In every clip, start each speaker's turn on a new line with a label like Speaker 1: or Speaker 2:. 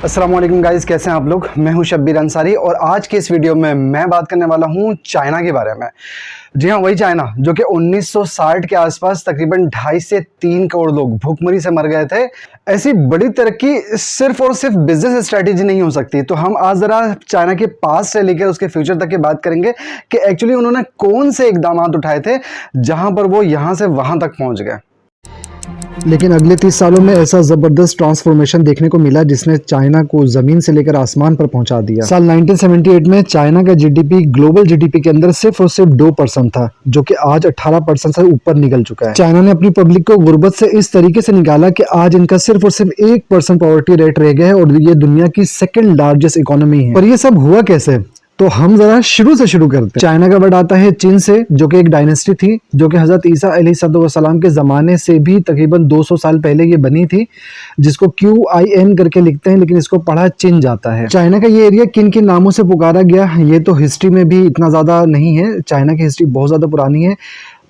Speaker 1: अस्सलाम वालेकुम गाइस, कैसे हैं आप लोग। मैं हूं शब्बीर अंसारी और आज के इस वीडियो में मैं बात करने वाला हूं चाइना के बारे में। जी हाँ, वही चाइना जो कि 1960 के आसपास तकरीबन 2.5 से 3 करोड़ लोग भूखमरी से मर गए थे। ऐसी बड़ी तरक्की सिर्फ और सिर्फ बिजनेस स्ट्रेटेजी नहीं हो सकती। तो हम आज ज़रा चाइना के पास से लेकर उसके फ्यूचर तक की बात करेंगे कि एक्चुअली उन्होंने कौन से इकदाम उठाए थे जहां पर वो यहाँ से वहां तक पहुंच गए।
Speaker 2: लेकिन अगले 30 सालों में ऐसा जबरदस्त ट्रांसफॉर्मेशन देखने को मिला जिसने चाइना को जमीन से लेकर आसमान पर पहुंचा दिया। साल 1978 में चाइना का जीडीपी ग्लोबल जीडीपी के अंदर सिर्फ और सिर्फ 2% था, जो कि आज 18% से ऊपर निकल चुका है। चाइना ने अपनी पब्लिक को गुर्बत से इस तरीके से निकाला कि आज इनका सिर्फ और सिर्फ 1% पॉवर्टी रेट रह गया है और ये दुनिया की सेकेंड लार्जेस्ट इकोनॉमी है। पर ये सब हुआ कैसे? तो हम जरा शुरू से शुरू करते हैं। चाइना का वर्ड आता है चीन से, जो कि एक डायनेस्टी थी जो कि हजरत ईसा अलैहिस्सलाम के ज़माने से भी तकरीबन 200 साल पहले ये बनी थी, जिसको QIN करके लिखते हैं, लेकिन इसको पढ़ा चिन जाता है। चाइना का ये एरिया किन किन नामों से पुकारा गया ये तो हिस्ट्री में भी इतना ज़्यादा नहीं है। चाइना की हिस्ट्री बहुत ज़्यादा पुरानी है।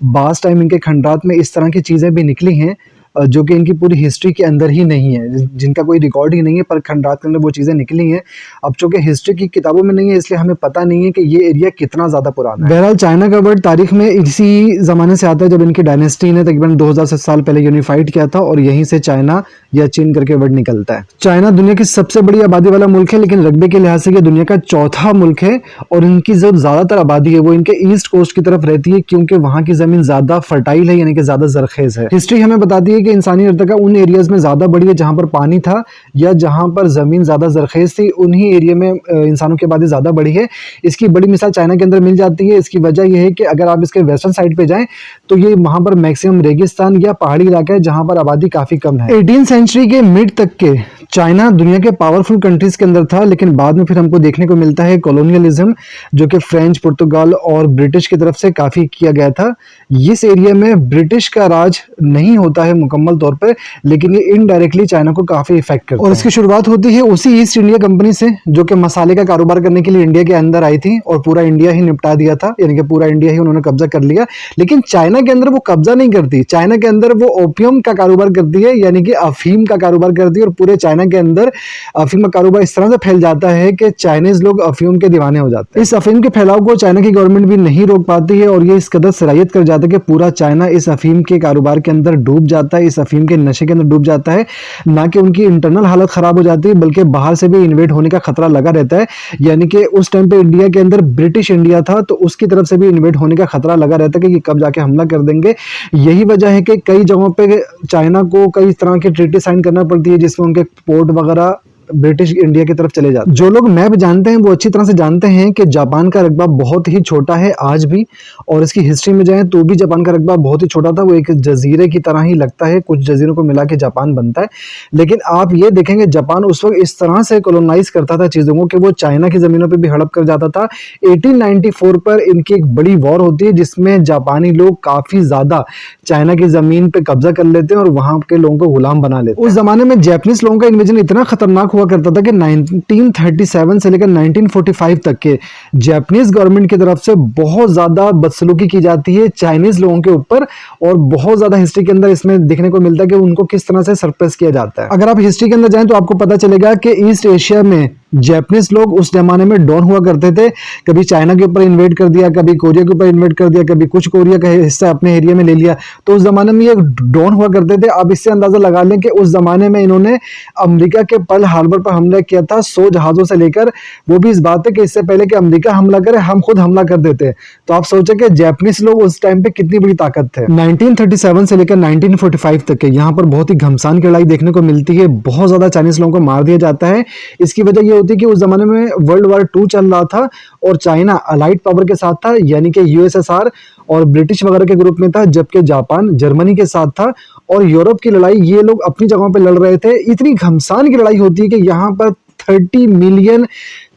Speaker 2: बास टाइम इनके खंडात में इस तरह की चीज़ें भी निकली हैं जो कि इनकी पूरी हिस्ट्री के अंदर ही नहीं है, जिनका कोई रिकॉर्ड ही नहीं है, पर खंडात के अंदर वो चीज़ें निकली हैं। अब चूँकि हिस्ट्री की किताबों में नहीं है, इसलिए हमें पता नहीं है कि ये एरिया कितना ज़्यादा पुराना है। बहरहाल चाइना का वर्ड तारीख में इसी ज़माने से आता है जब इनकी डायनेस्टी ने तकरीबन 2000 साल पहले यूनिफाइड किया था, और यहीं से चाइना या चीन करके वर्ड निकलता है। चाइना दुनिया की सबसे बड़ी आबादी वाला मुल्क है, लेकिन रकबे के लिहाज से ये दुनिया का चौथा मुल्क है, और इनकी जो ज़्यादातर आबादी है वो इनके ईस्ट कोस्ट की तरफ रहती है, क्योंकि वहाँ की ज़मीन ज़्यादा फर्टाइल है, यानी कि ज़्यादा जरखेज है। हिस्ट्री हमें बताती है कि इंसानी अर्तका उन एरियाज में ज़्यादा बढ़ी है जहाँ पर पानी था या जहाँ पर ज़मीन ज़्यादा जरखेज थी, उन्हीं एरिया में इंसानों की आबादी ज़्यादा बढ़ी है। इसकी बड़ी मिसाल चाइना के अंदर मिल जाती है। इसकी वजह यह है कि अगर आप इसके वेस्टर्न साइड पे जाएं तो ये वहाँ पर मैक्सिमम रेगिस्तान या पहाड़ी इलाका है जहाँ पर आबादी काफ़ी कम है। 18वीं सेंचुरी के मिड तक के चाइना दुनिया के पावरफुल कंट्रीज के अंदर था, लेकिन बाद में फिर हमको देखने को मिलता है कॉलोनियलिज्म, जो कि फ्रेंच, पुर्तगाल और ब्रिटिश की तरफ से काफ़ी किया गया था। इस एरिया में ब्रिटिश का राज नहीं होता है मुकम्मल तौर पर, लेकिन ये इनडायरेक्टली चाइना को काफ़ी इफेक्ट करता है। और इसकी शुरुआत होती है उसी ईस्ट इंडिया कंपनी से, जो कि मसाले का कारोबार करने के लिए इंडिया के अंदर आई थी और पूरा इंडिया ही निपटा दिया था, यानी कि पूरा इंडिया ही उन्होंने कब्जा कर लिया। लेकिन चाइना के अंदर वो कब्जा नहीं करती, चाइना के अंदर वो ओपियम का कारोबार करती है, यानी कि अफीम का कारोबार करती है। और पूरे चाइना के अंदर अफीम का कारोबार इस तरह से फैल जाता है कि चाइनीज लोग अफीम के दीवाने हो जाते हैं। इस अफीम के फैलाव को चाइना की गवर्नमेंट भी नहीं रोक पाती है, और ये इस कदर सराहियत कर जाता है कि पूरा चाइना इस अफीम के कारोबार के अंदर डूब जाता है, इस अफीम के नशे के अंदर डूब जाता है। ना कि उनकी इंटरनल हालत खराब हो जाती है, बल्कि बाहर से भी इन्वेड होने का खतरा लगा रहता है। यानी कि उस टाइम पे इंडिया के अंदर ब्रिटिश इंडिया था, तो उसकी तरफ से भी इन्वेड होने का खतरा लगा रहता है कि कब जाके हमला कर देंगे। यही वजह है कि कई जगहों पे चाइना को कई तरह की ट्रीटी साइन करना पड़ती है, जिसमें उनके पोर्ट वगैरह ब्रिटिश इंडिया की तरफ चले जाते हैं। जो लोग मैप जानते हैं वो अच्छी तरह से जानते हैं कि जापान का रकबा बहुत ही छोटा है आज भी, और इसकी हिस्ट्री में जाएं तो भी जापान का रकबा बहुत ही छोटा था। वो एक जजीरे की तरह ही लगता है, कुछ जजीरों को मिला के जापान बनता है। लेकिन आप ये देखेंगे जापान उस वक्त इस तरह से कॉलोनाइज करता था चीज़ों को कि वो चाइना की ज़मीनों पर भी हड़प कर जाता था। 1894 पर इनकी एक बड़ी वॉर होती है, जिसमें जापानी लोग काफ़ी ज़्यादा चाइना की ज़मीन पर कब्जा कर लेते हैं और वहाँ के लोगों को गुलाम बना लेते हैं। उस ज़माने में जैपनीज लोगों का इन्वेजन इतना खतरनाक हुआ करता था कि 1937 से लेकर 1945 तक के जापानीज गवर्नमेंट की तरफ से बहुत ज्यादा बदसलूकी की जाती है चाइनीज लोगों के ऊपर, और बहुत ज्यादा हिस्ट्री के अंदर इसमें देखने को मिलता है कि उनको किस तरह से सरप्रेस किया जाता है। अगर आप हिस्ट्री के अंदर जाएं तो आपको पता चलेगा कि ईस्ट एशिया में जापानीज लोग उस जमाने में डॉन हुआ करते थे। कभी चाइना के ऊपर इन्वेड कर दिया, कभी कोरिया के ऊपर इन्वेड कर दिया, कभी कुछ कोरिया का हिस्सा अपने एरिया में ले लिया। तो उस जमाने में ये डॉन हुआ करते थे। आप इससे अंदाजा लगा लें कि उस जमाने में इन्होंने अमेरिका के पर्ल हार्बर पर हमला किया था 100 जहाजों से लेकर। वो भी इस बात है कि इससे पहले कि अमेरिका हमला करे हम खुद हमला कर देते। तो आप सोचे कि जापानीज लोग उस टाइम पे कितनी बड़ी ताकत थे। 1937 से लेकर 1945 तक के यहाँ पर बहुत ही घमसान की लड़ाई देखने को मिलती है। बहुत ज्यादा चाइनीज लोगों को मार दिया जाता है। इसकी वजह यह कि उस जमाने में वर्ल्ड वॉर 2 चल रहा था और चाइना अलाइड पावर के साथ था, यानी कि यूएसएसआर और ब्रिटिश वगैरह के ग्रुप में था, जबकि जापान जर्मनी के साथ था। और यूरोप की लड़ाई ये लोग अपनी जगहों पे लड़ रहे थे। इतनी घमसान की लड़ाई होती है कि यहाँ पर 30 मिलियन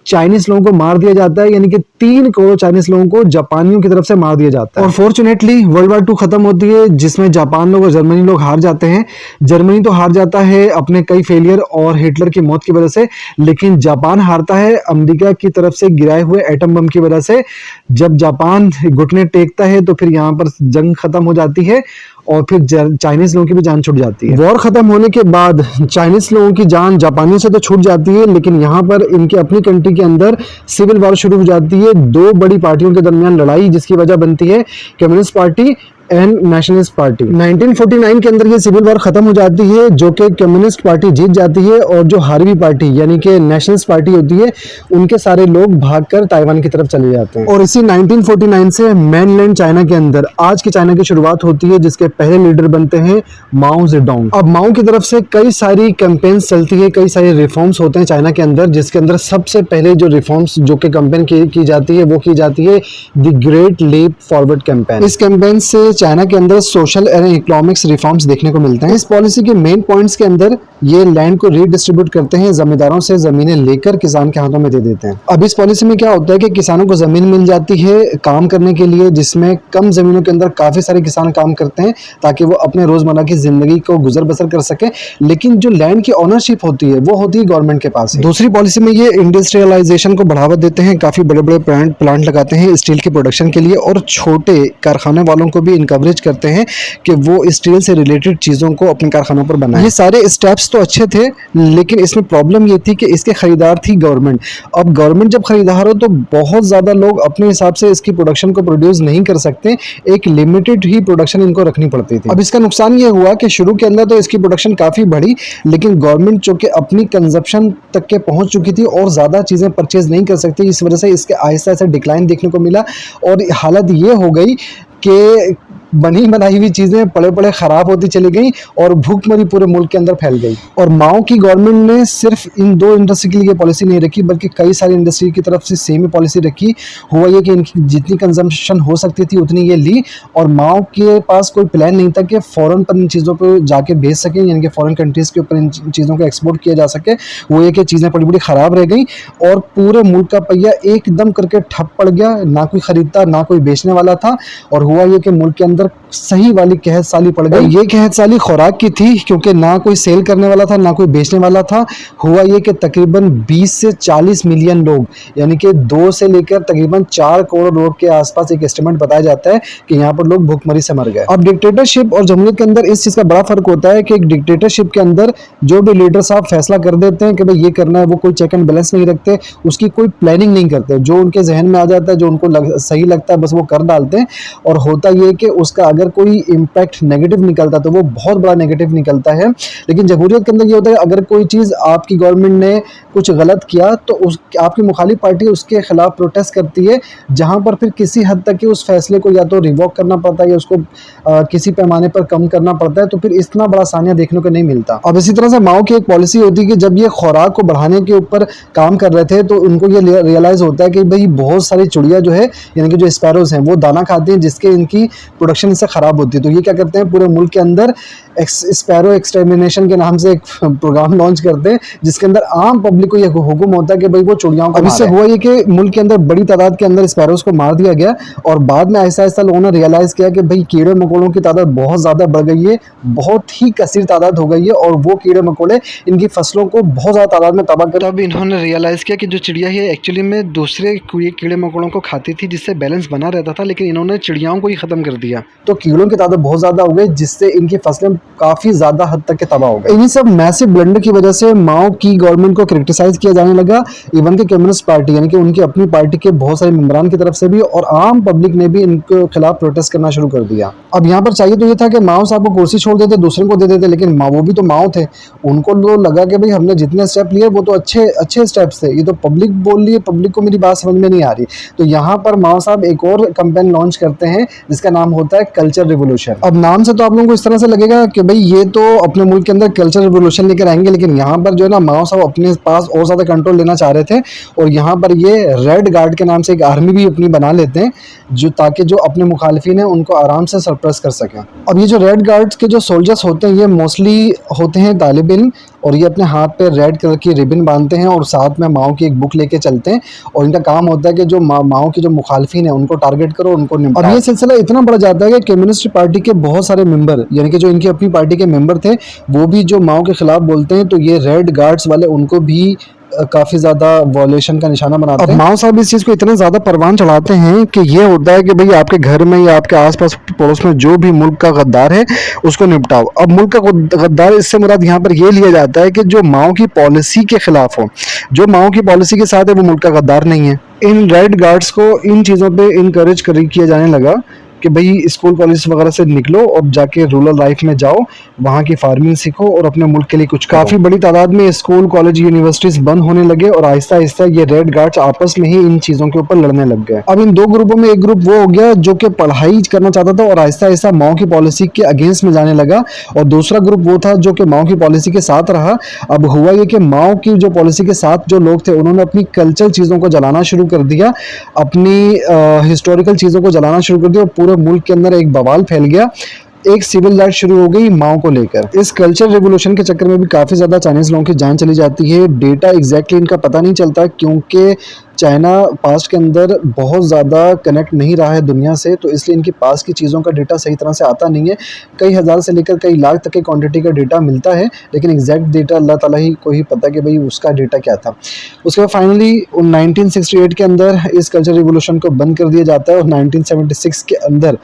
Speaker 2: चाइनीज लोगों को मार दिया जाता है, यानी कि 3 करोड़ चाइनीज लोगों को जापानियों की तरफ से मार दिया जाता है। और फॉर्चुनेटली वर्ल्ड वॉर 2 खत्म होती है, जिसमें जापान लोग और जर्मनी लोग हार जाते हैं। जर्मनी तो हार जाता है अपने कई फेलियर और हिटलर की मौत की वजह से, लेकिन जापान हारता है अमेरिका की तरफ से गिराए हुए एटम बम की वजह से। जब जापान घुटने टेकता है तो फिर यहाँ पर जंग खत्म हो जाती है और फिर चाइनीज लोगों की भी जान छूट जाती है। वॉर खत्म होने के बाद चाइनीज लोगों की जान जापानियों से तो छूट जाती है, लेकिन यहाँ पर इनके अपनी कंट्री के अंदर सिविल वॉर शुरू हो जाती है। दो बड़ी पार्टियों के दरमियान लड़ाई, जिसकी वजह बनती है communist party and nationalist party. 1949 के अंदर ये सिविल वॉर खत्म हो जाती है, जो कि कम्युनिस्ट पार्टी जीत जाती है और जो हारवी पार्टी यानी कि नेशनलिस्ट पार्टी होती है, उनके सारे लोग भागकर ताइवान की तरफ चले जाते हैं। और इसी 1949 से मेनलैंड चाइना के अंदर आज की चाइना की शुरुआत होती है, जिसके पहले लीडर बनते हैं माओ जेडोंग। अब माओ की तरफ से कई सारी कैंपेन्स चलती है, कई सारे रिफॉर्म्स होते हैं चाइना के अंदर, जिसके अंदर सबसे पहले जो रिफॉर्म्स जो कि कैंपेन की जाती है वो की जाती है the great leap forward campaign. इस कैंपेन से चाइना के अंदर सोशल एंड इकोनॉमिक्स रिफॉर्म्स देखने को मिलते हैं। इस पॉलिसी के मेन पॉइंट्स के अंदर ये लैंड को रीडिस्ट्रीब्यूट करते हैं, जमींदारों से जमीनें लेकर किसान के हाथों में दे देते हैं। अब इस पॉलिसी में क्या होता है कि किसानों को जमीन मिल जाती है काम करने के लिए, जिसमें कम जमीनों के अंदर काफी सारे किसान काम करते हैं ताकि वो अपने रोजमर्रा की जिंदगी को गुजर बसर कर सके। लेकिन जो लैंड की ओनरशिप होती है वो होती है गवर्नमेंट के पास। दूसरी पॉलिसी में ये इंडस्ट्रियलाइजेशन को बढ़ावा देते हैं, काफी बड़े बड़े प्लांट लगाते हैं स्टील के प्रोडक्शन के लिए, और छोटे कारखाने वालों को भी इनकवरेज करते हैं कि वो स्टील से रिलेटेड चीजों को अपने कारखानों पर बनाएं। ये सारे स्टेप्स तो अच्छे थे, लेकिन इसमें प्रॉब्लम ये थी कि इसके खरीदार थी गवर्नमेंट। अब गवर्नमेंट जब खरीदार हो तो बहुत ज्यादा लोग अपने हिसाब से इसकी प्रोडक्शन को प्रोड्यूस नहीं कर सकते, एक लिमिटेड ही प्रोडक्शन इनको रखनी पड़ती थी। अब इसका नुकसान ये हुआ कि शुरू के अंदर तो इसकी प्रोडक्शन काफी बढ़ी, लेकिन गवर्नमेंट जो कि अपनी कंजप्शन तक के पहुंच चुकी थी और ज्यादा चीजें परचेज नहीं कर सकती, इस वजह से इसके आहिस्ता आहिस्ता डिक्लाइन देखने को मिला। और हालत ये हो गई कि बनी बनाई हुई चीजें पड़े पड़े खराब होती चली गई और भूखमरी पूरे मुल्क के अंदर फैल गई। और माओ की गवर्नमेंट ने सिर्फ इन दो इंडस्ट्री के लिए पॉलिसी नहीं रखी, बल्कि कई सारी इंडस्ट्री की तरफ से सेम ही पॉलिसी रखी। हुआ ये कि इनकी जितनी कंजम्पशन हो सकती थी उतनी ये ली, और माओ के पास कोई प्लान नहीं था कि फॉरेन पर इन चीज़ों पर जाके बेच सकें, यानी कि फॉरेन कंट्रीज़ के ऊपर इन चीज़ों को एक्सपोर्ट किया जा सके। वो ये कि चीज़ें बड़ी बड़ी ख़राब रह गई और पूरे मुल्क का पहिया एकदम करके ठप पड़ गया, ना कोई ख़रीदता ना कोई बेचने वाला था। और हुआ ये कि मुल्क के अंदर सही वाली कहत साली पड़ गई। ये कहत साली खुराक की थी, क्योंकि ना कोई सेल करने वाला था ना कोई बेचने वाला था। हुआ ये कि तकरीबन 20 से 40 मिलियन लोग, यानी कि 2 से लेकर तकरीबन 4 करोड़ लोग के आसपास एक एस्टिमेट बताया जाता है कि यहाँ पर लोग भूखमरी से मर गए। अब डिक्टेटरशिप और जमहूरियत के अंदर इस चीज़ का बड़ा फर्क होता है कि एक डिक्टेटरशिप के अंदर जो भी लीडर साहब फैसला कर देते हैं कि भाई ये करना है, वो कोई चेक एंड बैलेंस नहीं रखते, उसकी कोई प्लानिंग नहीं करते, जो उनके जहन में आ जाता है, जो उनको सही लगता है बस वो कर डालते हैं। और होता ये कि उसका अगर कोई इम्पैक्ट नेगेटिव निकलता तो वो बहुत बड़ा नेगेटिव निकलता है। लेकिन जमहूरियत के अंदर ये होता है अगर कोई चीज़ आपकी गवर्नमेंट ने कुछ गलत किया तो उस आपकी मुखालिफ पार्टी उसके खिलाफ प्रोटेस्ट करती है, जहां पर फिर किसी हद तक कि उस फैसले को या तो रिवॉक करना पड़ता है या उसको किसी पैमाने पर कम करना पड़ता है। तो फिर इतना बड़ा सानिया देखने को नहीं मिलता। अब इसी तरह से माओ की एक पॉलिसी होती है कि जब ये खुराक को बढ़ाने के ऊपर काम कर रहे थे तो उनको ये रियलाइज होता है कि भाई बहुत सारी चिड़िया जो है यानी कि जो स्पैरोज हैं वो दाना खाती हैं, जिसके इनकी प्रोडक्शन इससे खराब होती है। तो ये क्या करते हैं, पूरे मुल्क के अंदर स्पैरो एक्सटर्मिनेशन के नाम से एक प्रोग्राम लॉन्च करते हैं, जिसके अंदर आम पब्लिक को यह हुक्म होता है कि भाई वो चिड़ियाओं को। अब इससे हुआ ये कि मुल्क के अंदर बड़ी तादाद के अंदर स्पैरोज को मार दिया गया, और बाद में ऐसा ऐसा लोगों ने रियलाइज किया कि भाई कीड़े मकोड़ों की तादाद बहुत ज़्यादा बढ़ गई है, बहुत ही कसीर तादाद हो गई है, और वो कीड़े मकोड़े इनकी फसलों को बहुत ज़्यादा तादाद में तबाह कर। अब इन्होंने रियलाइज़ किया कि जो चिड़िया है एक्चुअली में दूसरे कीड़े मकोड़ों को खाती थी, जिससे बैलेंस बना रहता था, लेकिन इन्होंने चिड़ियाओं को ही ख़त्म कर दिया। तो कीड़ों की तादाद बहुत ज़्यादा हो गई, जिससे इनकी फसलें काफ़ी ज़्यादा हद तक के तबाह हो गई। इन्हीं सब मैसिव ब्लंडर की वजह से माओ की गवर्नमेंट को क्रिटिसाइज किया जाने लगा, इवन कि कम्युनिस्ट पार्टी यानी कि उनकी अपनी पार्टी के बहुत सारे मेंबरान की तरफ से भी, और आम पब्लिक ने भी इनके खिलाफ प्रोटेस्ट करना शुरू कर दिया। अब यहाँ पर चाहिए तो ये था कि माओ साहब को कुर्सी छोड़ देते, दूसरे को दे देते, लेकिन वो भी तो माओ थे, उनको तो लगा कि भाई हमने जितने स्टेप लिए वो तो अच्छे स्टेप्स थे, ये तो पब्लिक बोल रही है, पब्लिक को मेरी बात समझ में नहीं आ रही। तो यहाँ पर माओ साहब एक और कैंपेन लॉन्च करते हैं जिसका नाम होता है कल्चर रिवोल्यूशन। अब नाम से तो आप लोगों को इस तरह से लगेगा कि भाई ये तो अपने मुल्क के अंदर कल्चर रिवोल्यूशन लेकर आएंगे, लेकिन यहाँ पर जो है ना माओ साहब अपने पास और ज़्यादा कंट्रोल लेना चाह रहे थे, और यहाँ पर ये रेड गार्ड के नाम से एक आर्मी भी अपनी बना लेते हैं, जो ताकि जो अपने मुखालिफिन हैं उनको आराम से सरप्रेस कर सकें। अब ये जो रेड गार्ड्स के जो सोल्जर्स होते हैं ये मोस्टली होते हैं तालिब इल्म, और ये अपने हाथ पे रेड कलर की रिबन बांधते हैं और साथ में माओ की एक बुक लेके चलते हैं, और इनका काम होता है कि जो माओ की जो मुखालिफिन है उनको टारगेट करो, उनको निपटाओ। अब ये सिलसिला इतना बढ़ जाता है कि कम्युनिस्ट पार्टी के बहुत सारे मेंबर यानी कि जो इनकी अपनी पार्टी के मेंबर थे वो भी जो माओ के खिलाफ बोलते हैं, तो ये रेड गार्ड्स वाले उनको भी काफी ज्यादा वॉल्यूशन का निशाना बनाते हैं। माओ साहब इस चीज को इतना ज्यादा परवान चढ़ाते हैं कि ये होता है कि भाई आपके घर में या आपके आसपास पड़ोस में जो भी मुल्क का गद्दार है उसको निपटाओ। अब मुल्क का गद्दार, इससे मुराद यहाँ पर ये लिया जाता है कि जो माओ की पॉलिसी के खिलाफ हो, जो माओ की पॉलिसी के साथ है वो मुल्क का गद्दार नहीं है। इन रेड गार्ड्स को इन चीज़ों पे इनकरेज किया जाने लगा कि भाई स्कूल कॉलेज वगैरह से निकलो और जाके रूरल लाइफ में जाओ, वहाँ की फार्मिंग सीखो और अपने मुल्क के लिए कुछ। काफ़ी बड़ी तादाद में स्कूल कॉलेज यूनिवर्सिटीज बंद होने लगे और आहिस्ता आहिस्ता ये रेड गार्ड्स आपस में ही इन चीज़ों के ऊपर लड़ने लग गए। अब इन दो ग्रुपों में एक ग्रुप वो हो गया जो कि पढ़ाई करना चाहता था और आहिस्ता आहिस्ता माओ की पॉलिसी के अगेंस्ट में जाने लगा, और दूसरा ग्रुप वो था जो कि माओ की पॉलिसी के साथ रहा। अब हुआ ये कि माओ की जो पॉलिसी के साथ जो लोग थे उन्होंने अपनी कल्चरल चीज़ों को जलाना शुरू कर दिया, अपनी हिस्टोरिकल चीज़ों को जलाना शुरू कर दिया और पूरे मुल्क के अंदर एक बवाल फैल गया। एक सिविल लैट शुरू हो गई माओ को लेकर। इस कल्चर रेवोल्यूशन के चक्कर में भी काफ़ी ज़्यादा चाइनीज़ लोगों की जान चली जाती है। डेटा एग्जैक्टली इनका पता नहीं चलता क्योंकि चाइना पास्ट के अंदर बहुत ज़्यादा कनेक्ट नहीं रहा है दुनिया से, तो इसलिए इनकी पास्ट की चीज़ों का डेटा सही तरह से आता नहीं है। कई हज़ार से लेकर कई लाख तक की क्वांटिटी का डेटा मिलता है, लेकिन एग्जैक्ट डेटा अल्लाह ताला ही को ही पता कि भाई उसका डेटा क्या था। उसके बाद फाइनली 1968 के अंदर इस कल्चर रिवोल्यूशन को बंद कर दिया जाता है और 1976 के अंदर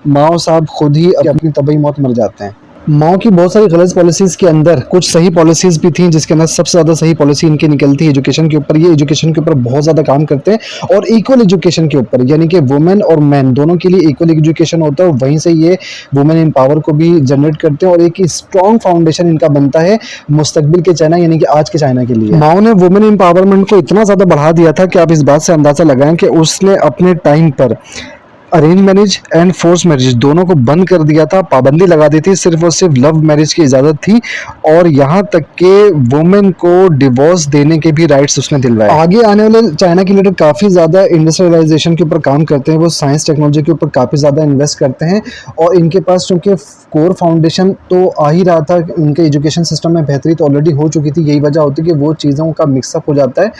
Speaker 2: माओ साहब खुद ही अपनी तबीयत मौत मर जाते हैं। माओ की बहुत सारी गलत पॉलिसीज़ के अंदर कुछ सही पॉलिसीज़ भी थी, जिसके अंदर सबसे ज़्यादा सही पॉलिसी इनकी निकलती है एजुकेशन के ऊपर। ये एजुकेशन के ऊपर बहुत ज़्यादा काम करते हैं और इक्वल एजुकेशन के ऊपर, यानी कि वुमेन और मैन दोनों के लिए इक्वल एजुकेशन होता है और वहीं से ये वुमेन एम्पावर को भी जनरेट करते हैं और एक स्ट्रॉन्ग फाउंडेशन इनका बनता है मुस्तकबिल के चाइना, यानी कि आज के चाइना के लिए। माओ ने वुमेन एम्पावरमेंट को इतना ज़्यादा बढ़ा दिया था कि आप इस बात से अंदाज़ा लगाएं कि उसने अपने टाइम पर arrange marriage and force marriage दोनों को बंद कर दिया था, पाबंदी लगा दी थी। सिर्फ और सिर्फ लव मैरिज की इजाज़त थी और यहाँ तक के वुमेन को डिवोर्स देने के भी राइट्स उसने दिलवाए। आगे आने वाले चाइना के लीडर काफ़ी ज़्यादा इंडस्ट्रियलाइजेशन के ऊपर काम करते हैं, वो साइंस टेक्नोलॉजी के ऊपर काफ़ी ज़्यादा इन्वेस्ट करते हैं और इनके पास चूँकि कोर फाउंडेशन तो आ ही रहा था, उनके एजुकेशन सिस्टम में बेहतरी तो ऑलरेडी हो चुकी थी। यही वजह होती है कि वो चीज़ों का मिक्सअप हो जाता है।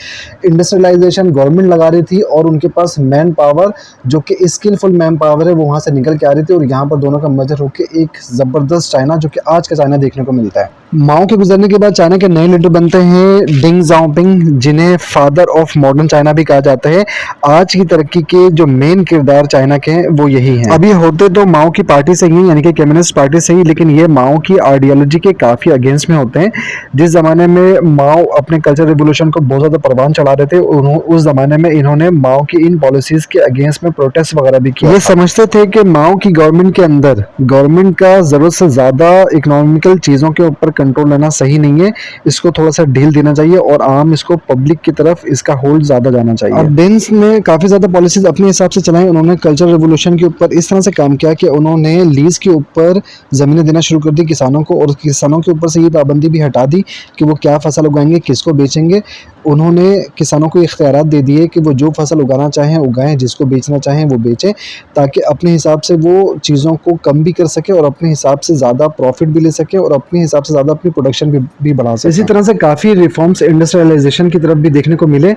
Speaker 2: इंडस्ट्रियलाइजेशन गवर्नमेंट लगा रही थी और उनके पास मैन पावर जो कि स्किलफुल मैन पावर है वो वहाँ से निकल के आ रही थी और यहाँ पर दोनों का मर्जर होकर एक ज़बरदस्त चाइना जो कि आज का चाइना देखने को मिलता है। माओ के गुजरने के बाद चाइना के नए लीडर बनते हैं डिंग ज़ाओपिंग, जिन्हें फादर ऑफ मॉडर्न चाइना भी कहा जाता है। आज की तरक्की के जो मेन किरदार चाइना के हैं वो यही हैं। अभी होते तो माओ की पार्टी से ही, यानी कि कम्युनिस्ट पार्टी से ही, लेकिन ये माओ की आइडियोलॉजी के काफ़ी अगेंस्ट में होते हैं। जिस ज़माने में माओ अपने कल्चर रिवोल्यूशन को बहुत ज़्यादा परवान चढ़ा रहे थे, उस ज़माने में इन्होंने माओ की इन पॉलिसीज़ के अगेंस्ट में प्रोटेस्ट वगैरह भी किया। ये समझते थे कि माओ की गवर्नमेंट के अंदर गवर्नमेंट का ज़रूरत से ज़्यादा इकोनॉमिकल चीज़ों के ऊपर कंट्रोल लेना सही नहीं है, इसको थोड़ा सा ढील देना चाहिए और आम इसको पब्लिक की तरफ इसका होल्ड ज़्यादा जाना चाहिए। और डेंस ने काफ़ी ज़्यादा पॉलिसीज अपने हिसाब से चलाई। उन्होंने कल्चर रिवोल्यूशन के ऊपर इस तरह से काम किया कि उन्होंने लीज के ऊपर ज़मीनें देना शुरू कर दी किसानों को और किसानों के ऊपर से ये पाबंदी भी हटा दी कि वो क्या फसल उगाएंगे, किसको बेचेंगे। उन्होंने किसानों को इख्तियारात दे दिए कि वो जो फसल उगाना चाहें उगाएं, जिसको बेचना चाहें वो बेचें, ताकि अपने हिसाब से वो चीज़ों को कम भी कर सके और अपने हिसाब से ज़्यादा प्रॉफिट भी ले सके और अपने हिसाब से ज़्यादा अपनी प्रोडक्शन भी बढ़ा सके। इसी तरह से काफ़ी रिफॉर्म्स इंडस्ट्रियलाइजेशन की तरफ भी देखने को मिले।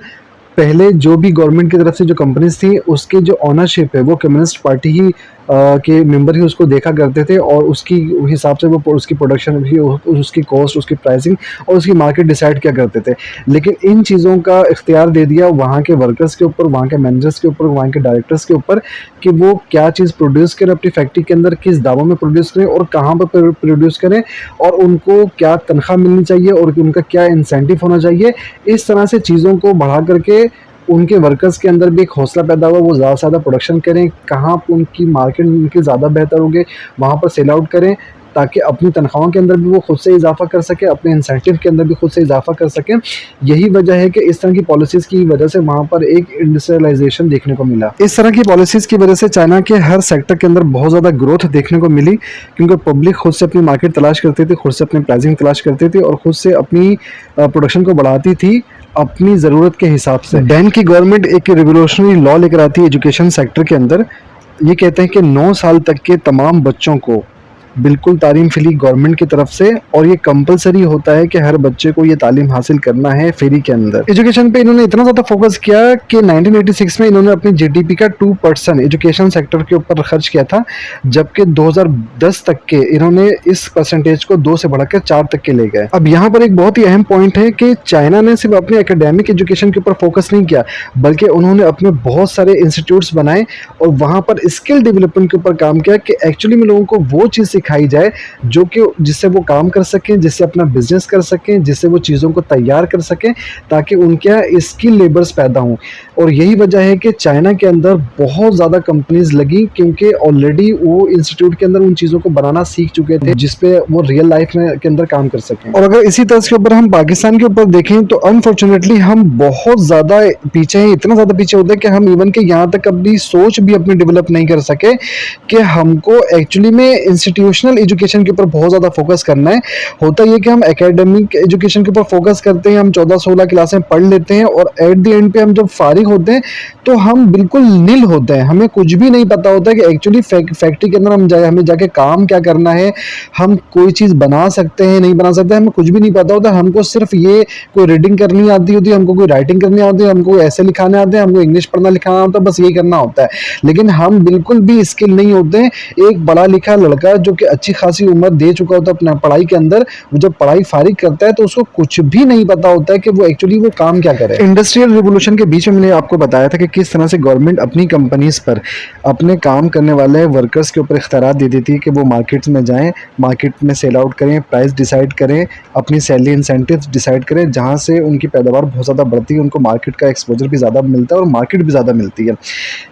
Speaker 2: पहले जो भी गवर्नमेंट की तरफ से जो कंपनीज थी उसके जो ओनरशिप है वो कम्युनिस्ट पार्टी ही के मेंबर ही उसको देखा करते थे और उसकी हिसाब से वो उसकी प्रोडक्शन भी, उसकी कॉस्ट, उसकी प्राइसिंग और उसकी मार्केट डिसाइड किया करते थे। लेकिन इन चीज़ों का इख्तियार दे दिया वहाँ के वर्कर्स के ऊपर, वहाँ के मैनेजर्स के ऊपर, वहाँ के डायरेक्टर्स के ऊपर कि वो क्या चीज़ प्रोड्यूस करें अपनी फैक्ट्री के अंदर, किस दामों में प्रोड्यूस करें और कहाँ पर प्रोड्यूस करें और उनको क्या तनख्वाह मिलनी चाहिए और उनका क्या इंसेंटिव होना चाहिए। इस तरह से चीज़ों को बढ़ा करके उनके वर्कर्स के अंदर भी एक हौसला पैदा हुआ, वो ज़्यादा से ज़्यादा प्रोडक्शन करें, कहाँ उनकी मार्केट उनकी ज़्यादा बेहतर होगी वहाँ पर सेल आउट करें, ताकि अपनी तनख्वाहों के अंदर भी वो खुद से इजाफा कर सके, अपने इंसेंटिव के अंदर भी खुद से इजाफा कर सकें। यही वजह है कि इस तरह की पॉलिसीज़ की वजह से वहाँ पर एक इंडस्ट्रियलाइजेशन देखने को मिला। इस तरह की पॉलिसीज़ की वजह से चाइना के हर सेक्टर के अंदर बहुत ज़्यादा ग्रोथ देखने को मिली, क्योंकि पब्लिक खुद से अपनी मार्केट तलाश करती थी, खुद से अपनी प्राइसिंग तलाश करती थी और खुद से अपनी प्रोडक्शन को बढ़ाती थी अपनी ज़रूरत के हिसाब से। डेन की गवर्नमेंट एक रिवोल्यूशनरी लॉ लेकर आती है एजुकेशन सेक्टर के अंदर। ये कहते हैं कि 9 साल तक के तमाम बच्चों को बिल्कुल तालीम फ्री गवर्नमेंट की तरफ से, और ये कंपलसरी होता है कि हर बच्चे को ये तालीम हासिल करना है फ्री के अंदर। एजुकेशन पे इन्होंने इतना ज़्यादा फोकस किया कि 1986 में इन्होंने अपनी जीडीपी का 2% एजुकेशन सेक्टर के ऊपर खर्च किया था, जबकि 2010 तक के इन्होंने इस परसेंटेज को 2 से बढ़ाकर 4 तक के ले गए। अब यहाँ पर एक बहुत ही अहम पॉइंट है कि चाइना ने सिर्फ अपने एकेडमिक एजुकेशन के ऊपर फोकस नहीं किया, बल्कि उन्होंने अपने बहुत सारे इंस्टीट्यूट्स बनाए और वहाँ पर स्किल डेवलपमेंट के ऊपर काम किया कि एक्चुअली में लोगों को वो चीज़ सिखाई जाए जो कि जिससे वो काम कर सकें, जिससे अपना बिजनेस कर सकें, जिससे वो चीज़ों को तैयार कर सकें, ताकि उनके यहाँ स्किल लेबर्स पैदा हों। और यही वजह है कि चाइना के अंदर बहुत ज़्यादा कंपनीज लगी, क्योंकि ऑलरेडी वो इंस्टीट्यूट के अंदर उन चीज़ों को बनाना सीख चुके थे जिसपे वो रियल लाइफ में के अंदर काम कर सकें। और अगर इसी तरह के ऊपर हम पाकिस्तान के ऊपर देखें तो अनफॉर्चुनेटली हम बहुत ज़्यादा पीछे हैं, इतना ज़्यादा पीछे होते हैं कि हम इवन के यहाँ तक अपनी सोच भी अपनी डेवलप नहीं कर सके कि हमको एक्चुअली में इंस्टीट्यूशनल एजुकेशन के ऊपर बहुत ज़्यादा फोकस करना है। होता ये कि हम एकेडमिक एजुकेशन के ऊपर फोकस करते हैं, हम 14-16 क्लासें पढ़ लेते हैं और एट द एंड पे हम जब फारिग होते हैं तो हम बिल्कुल नील होते हैं, हमें कुछ भी नहीं पता होता है कि एक्चुअली फैक्ट्री के अंदर हमें जाके काम क्या करना है, हम कोई चीज़ बना सकते हैं नहीं बना सकते, हमें कुछ भी नहीं पता होता। हमको सिर्फ ये कोई रीडिंग करनी आती होती है, हमको कोई राइटिंग करनी आती है, हमको ऐसे लिखाने आते हैं, हमको इंग्लिश पढ़ना लिखाना होता है, बस ये करना होता है। लेकिन हम बिल्कुल भी स्किल नहीं होते हैं। एक पढ़ा लिखा लड़का जो कि अच्छी खासी उम्र दे चुका होता है अपना पढ़ाई के अंदर, वो जब पढ़ाई फारिग करता है तो उसको कुछ भी नहीं पता होता है कि वो एक्चुअली वो काम क्या करे। इंडस्ट्रियल रिवोल्यूशन के बीच में मैंने आपको बताया था कि किस तरह से गवर्नमेंट अपनी कंपनीज पर अपने काम करने वाले वर्कर्स के ऊपर इख्तियार दे देती है कि वो मार्केट्स में जाएं, मार्केट में सेल आउट करें, प्राइस डिसाइड करें, अपनी सैलरी इंसेंटिव्स डिसाइड करें, जहां से उनकी पैदावार बहुत ज़्यादा बढ़ती है, उनको मार्केट का एक्सपोजर भी ज़्यादा मिलता है और मार्केट भी ज़्यादा मिलती है।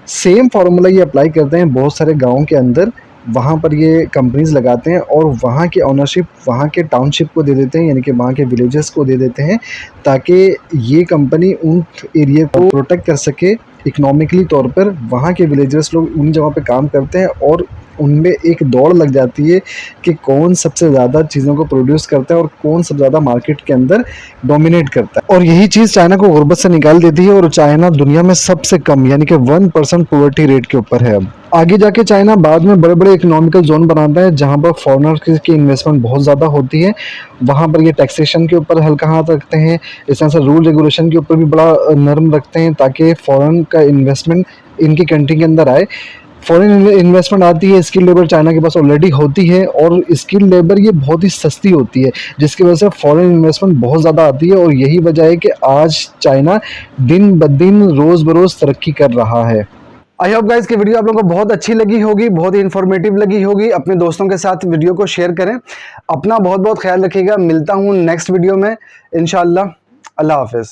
Speaker 2: सेम फार्मूला ये अप्लाई करते हैं बहुत सारे गाँव के अंदर, वहाँ पर ये कंपनीज लगाते हैं और वहाँ की ओनरशिप वहाँ के टाउनशिप को दे देते हैं, यानी कि वहाँ के विलेजेस को दे देते हैं, ताकि ये कंपनी उन एरिया को प्रोटेक्ट कर सके इकोनॉमिकली तौर पर। वहाँ के विलेजर्स लोग उन जगहों पे काम करते हैं और उनमें एक दौड़ लग जाती है कि कौन सबसे ज़्यादा चीज़ों को प्रोड्यूस करता है और कौन सबसे ज़्यादा मार्केट के अंदर डोमिनेट करता है। और यही चीज़ चाइना को गुर्बत से निकाल देती है और चाइना दुनिया में सबसे कम यानी कि 1% पॉवर्टी रेट के ऊपर है। अब आगे जाके चाइना बाद में बड़े बड़े इकोनॉमिकल जोन बनाता है जहाँ पर फॉरेनर्स की इन्वेस्टमेंट बहुत ज़्यादा होती है। वहाँ पर ये टैक्सेशन के ऊपर हल्का हाथ रखते हैं, इस तरह से रूल रेगुलेशन के ऊपर भी बड़ा नरम रखते हैं ताकि फॉरेन का इन्वेस्टमेंट इनकी कंट्री के अंदर आए। फॉरेन इन्वेस्टमेंट आती है, स्किल लेबर चाइना के पास ऑलरेडी होती है और स्किल लेबर ये बहुत ही सस्ती होती है, जिसकी वजह से फॉरेन इन्वेस्टमेंट बहुत ज़्यादा आती है। और यही वजह है कि आज चाइना दिन ब दिन रोज़ बरोज़ तरक्की कर रहा है।
Speaker 1: आई होप गाइस कि वीडियो आप लोगों को बहुत अच्छी लगी होगी, बहुत ही इन्फॉर्मेटिव लगी होगी। अपने दोस्तों के साथ वीडियो को शेयर करें। अपना बहुत बहुत ख्याल रखिएगा। मिलता हूँ नेक्स्ट वीडियो में इंशाअल्लाह। अल्लाह हाफिज़।